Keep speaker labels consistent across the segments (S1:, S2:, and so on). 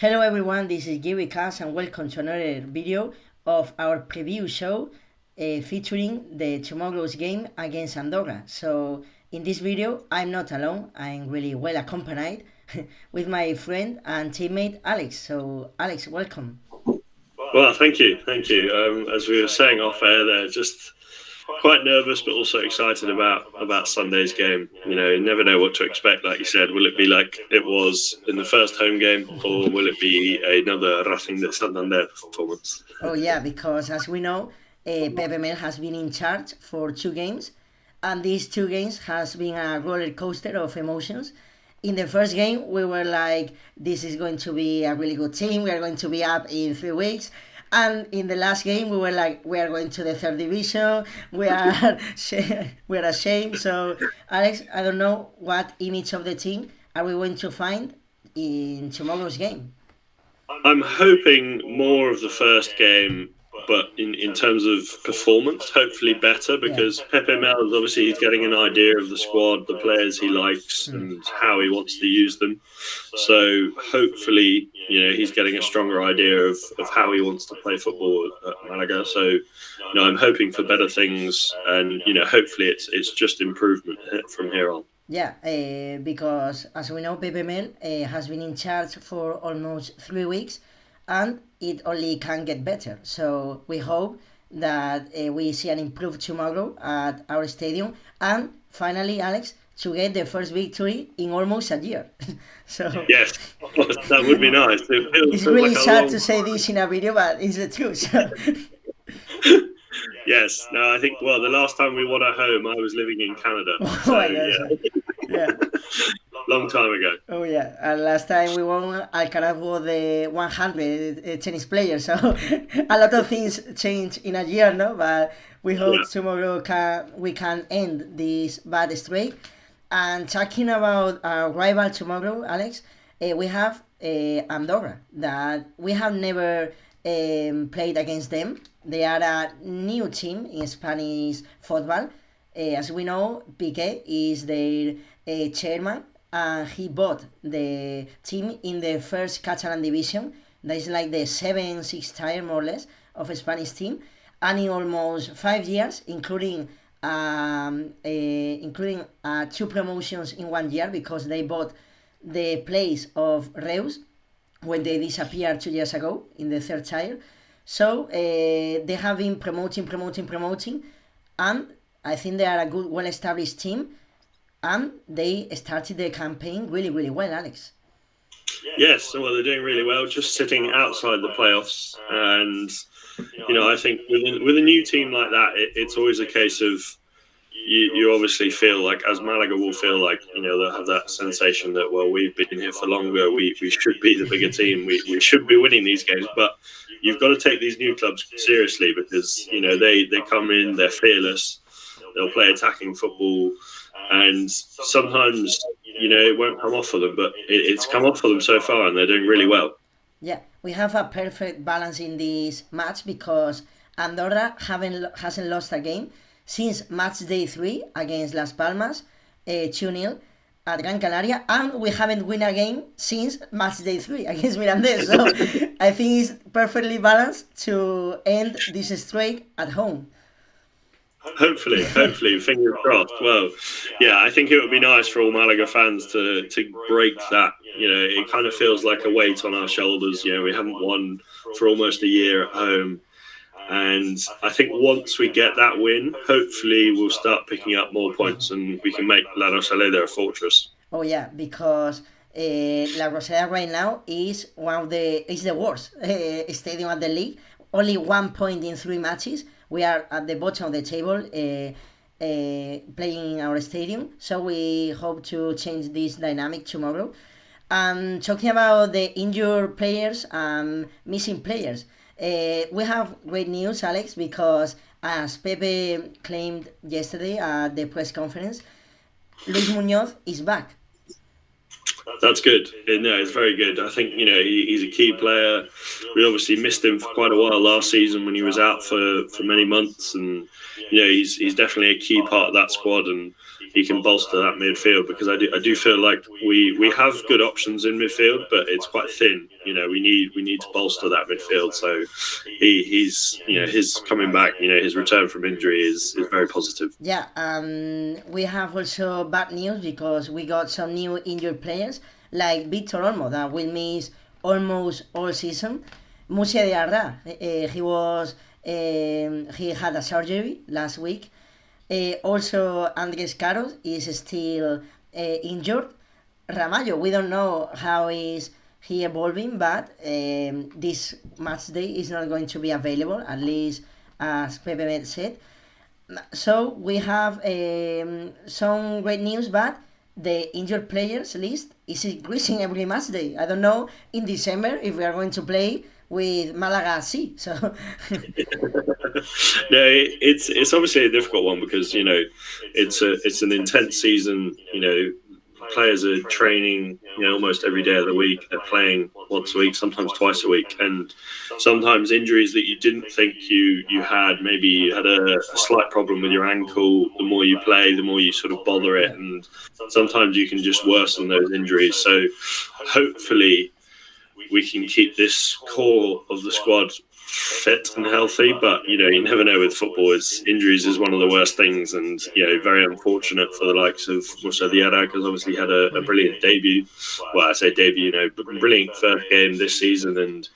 S1: Hello everyone, this is GUIRICAST and welcome to another video of our preview show featuring the tomorrow's game against Andorra. So in this video, I'm not alone, I'm really well accompanied with my friend and teammate Alex. So Alex, welcome.
S2: Well, thank you. As we were saying off air there, just quite nervous, but also excited about Sunday's game. You never know what to expect. Like you said, will it be like it was in the first home game, or will it be another Racing de Santander performance?
S1: Oh yeah, because as we know, Pepe Mel has been in charge for 2 games, and these 2 games has been a roller coaster of emotions. In the first game, we were like, "This is going to be a really good team. We are going to be up in 3 weeks." And in the last game, we were like, "We are going to the third division. We are we are ashamed." So, Alex, I don't know what image of the team are we going to find in tomorrow's game.
S2: I'm hoping more of the first game, but in terms of performance, hopefully better,
S1: Yeah.
S2: because Pepe Mel is obviously he's getting an idea of the squad, the players he likes, and how he wants to use them. So hopefully, he's getting a stronger idea of how he wants to play football at Malaga. So, I'm hoping for better things, and hopefully it's just improvement from here on.
S1: Yeah, because as we know, Pepe Mel has been in charge for almost 3 weeks, and it only can get better. So we hope that we see an improved tomorrow at our stadium, and finally, Alex, to get the first victory in almost a year. So
S2: Yes, that would be nice. It
S1: it's
S2: feels
S1: really
S2: like a
S1: sad
S2: long
S1: to say this in a video, but it's the truth.
S2: Yes, no, I think, well, the last time we won at home, I was living in Canada.
S1: Oh
S2: So,
S1: my gosh, yeah.
S2: long time ago.
S1: Oh yeah, and last time we won, Alcaraz was the 100 tennis player, so a lot of things change in a year, no? But we hope
S2: Yeah.
S1: tomorrow we can end this bad streak. And talking about our rival tomorrow, Alex, we have Andorra, that we have never played against them. They are a new team in Spanish football. As we know, Piqué is their chairman, and he bought the team in the first Catalan division. That is like the 7-6 tier, more or less, of a Spanish team. And in almost 5 years, including 2 promotions in 1 year, because they bought the place of Reus when they disappeared 2 years ago in the third tier. So they have been promoting, and I think they are a good, well-established team, and they started the campaign really, really well, Alex.
S2: Yes, well, they're doing really well, just sitting outside the playoffs. And, I think with a new team like that, it's always a case of you obviously feel like, as Malaga will feel like, they'll have that sensation that, well, we've been here for longer, we should be the bigger team, we should be winning these games. But you've got to take these new clubs seriously, because, they come in, they're fearless, they'll play attacking football, and sometimes, it won't come off for them, but it's come off for them so far, and they're doing really well.
S1: Yeah, we have a perfect balance in this match, because Andorra hasn't lost a game since match day 3 against Las Palmas, 2-0 at Gran Canaria, and we haven't won a game since match day 3 against Mirandés. So I think it's perfectly balanced to end this streak at home.
S2: Hopefully, fingers crossed. Well, yeah, I think it would be nice for all Malaga fans to break that. It kind of feels like a weight on our shoulders. We haven't won for almost a year at home. And I think once we get that win, hopefully we'll start picking up more points, and we can make La Rosaleda a fortress.
S1: Oh yeah, because La Rosaleda right now is the worst stadium at the league. Only 1 point in 3 matches. We are at the bottom of the table, playing in our stadium. So we hope to change this dynamic tomorrow. And talking about the injured players and missing players, we have great news, Alex, because as Pepe claimed yesterday at the press conference, Luis Muñoz is back.
S2: That's good. No, it's very good. I think, he's a key player. We obviously missed him for quite a while last season when he was out for many months. And, he's definitely a key part of that squad. And he can bolster that midfield, because I do feel like we have good options in midfield, but it's quite thin. We need to bolster that midfield. So he's his coming back, his return from injury is very positive.
S1: Yeah, we have also bad news because we got some new injured players like Victor Olmo that will miss almost all season. Musia Diarra, he had a surgery last week. Also, Andres Caros is still injured. Ramallo, we don't know how is he evolving, but this match day is not going to be available, at least as Pepe said. So we have some great news, but the injured players list is increasing every match day. I don't know in December if we are going to play with Malaga C. So
S2: no, it's obviously a difficult one because it's an intense season. Players are training almost every day of the week. They're playing once a week, sometimes twice a week, and sometimes injuries that you didn't think you had. Maybe you had a slight problem with your ankle. The more you play, the more you sort of bother it, and sometimes you can just worsen those injuries. So hopefully we can keep this core of the squad fit and healthy, but you never know with football. Injuries is one of the worst things, and very unfortunate for the likes of Musa Diarra, because obviously he had a brilliant debut. Well, I say debut, brilliant first game this season, and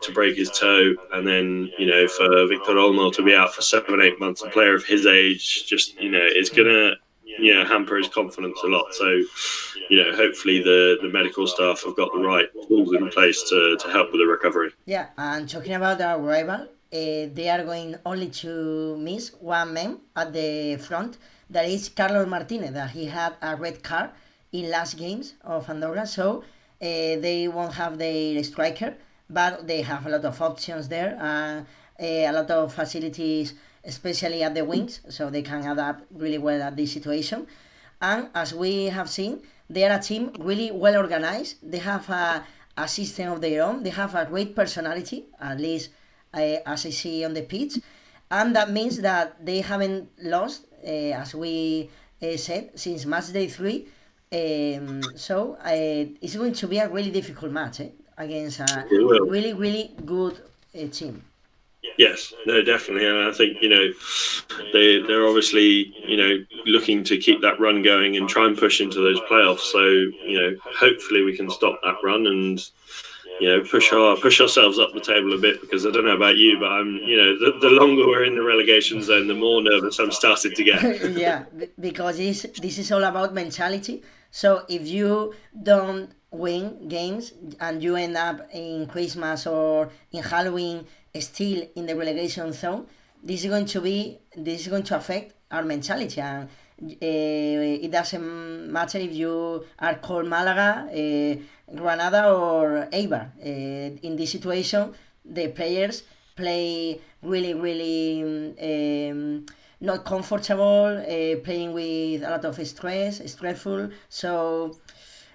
S2: to break his toe, and then for Victor Olmo to be out for 7-8 months, a player of his age, just it's gonna hamper his confidence a lot. So hopefully the medical staff have got the right tools in place to help with the recovery.
S1: Yeah, and talking about our rival, they are going only to miss one man at the front. That is Carlos Martinez, that he had a red card in last games of Andorra. So they won't have their striker, but they have a lot of options there and a lot of facilities, especially at the wings, so they can adapt really well at this situation. And as we have seen, they are a team really well organized. They have a system of their own. They have a great personality, at least as I see on the pitch. And that means that they haven't lost, as we said, since match day 3. So it's going to be a really difficult match against a really, really good team.
S2: Yes, no, definitely, and I think they're obviously looking to keep that run going and try and push into those playoffs. So hopefully we can stop that run and push ourselves up the table a bit, because I don't know about you, but I'm the longer we're in the relegation zone, the more nervous I'm starting to get.
S1: Yeah, because this is all about mentality. So if you don't win games and you end up in Christmas or in Halloween still in the relegation zone, this is going to affect our mentality, and it doesn't matter if you are called Malaga, Granada or Eibar. In this situation, the players play really, really not comfortable, playing with a lot of stressful. So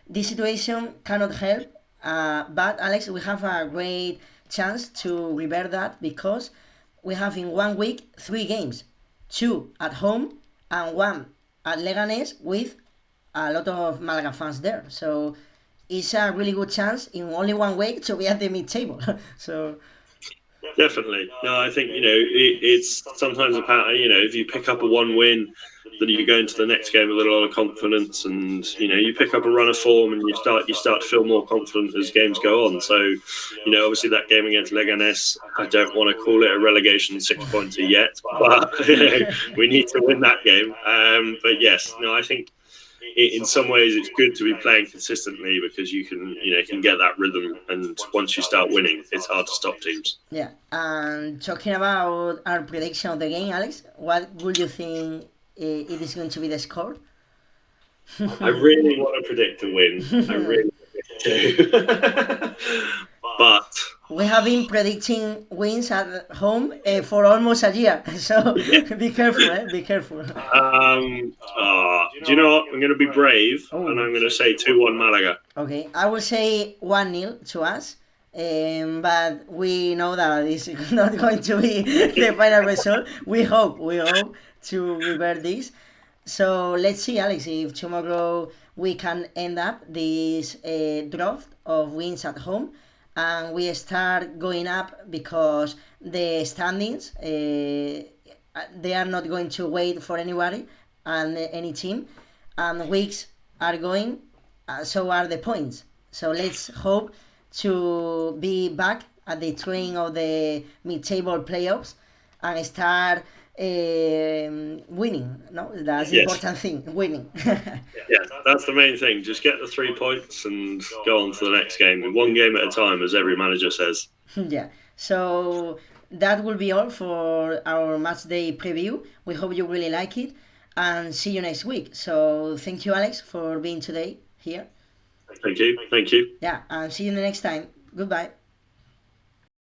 S1: this situation cannot help. But Alex, we have a great chance to revert that, because we have in 1 week 3 games, 2 at home and 1 at Leganés, with a lot of Malaga fans there. So it's a really good chance in only 1 week to be at the mid-table. So
S2: definitely, no, I think it's sometimes about if you pick up a 1 win, then you go into the next game with a lot of confidence, and you pick up a run of form, and you start to feel more confident as games go on. So obviously that game against Leganés, I don't want to call it a relegation 6-pointer yet, but we need to win that game. But yes, no, I think in some ways it's good to be playing consistently, because you can get that rhythm, and once you start winning, it's hard to stop teams.
S1: Yeah, and talking about our prediction of the game, Alex, what would you think it is going to be the score?
S2: I really want to predict a win. I really do. But
S1: we have been predicting wins at home for almost a year, so be careful, be careful.
S2: Do you know what? I'm going to be brave, and I'm going to say 2-1 Malaga.
S1: Okay, I will say 1-0 to us, but we know that it's not going to be the final result. We hope to revert this. So let's see, Alex, if tomorrow we can end up this draft of wins at home and we start going up because the standings they are not going to wait for anybody and any team, and weeks are going, so are the points. So let's hope to be back at the train of the mid-table playoffs and start winning. No, that's the
S2: Yes.
S1: important thing. Winning.
S2: Yeah, that's the main thing. Just get the 3 points and go on to the next game. One game at a time, as every manager says.
S1: Yeah. So that will be all for our match day preview. We hope you really like it and see you next week. So thank you, Alex, for being today here.
S2: Thank you. Thank you.
S1: Yeah, and see you the next time. Goodbye.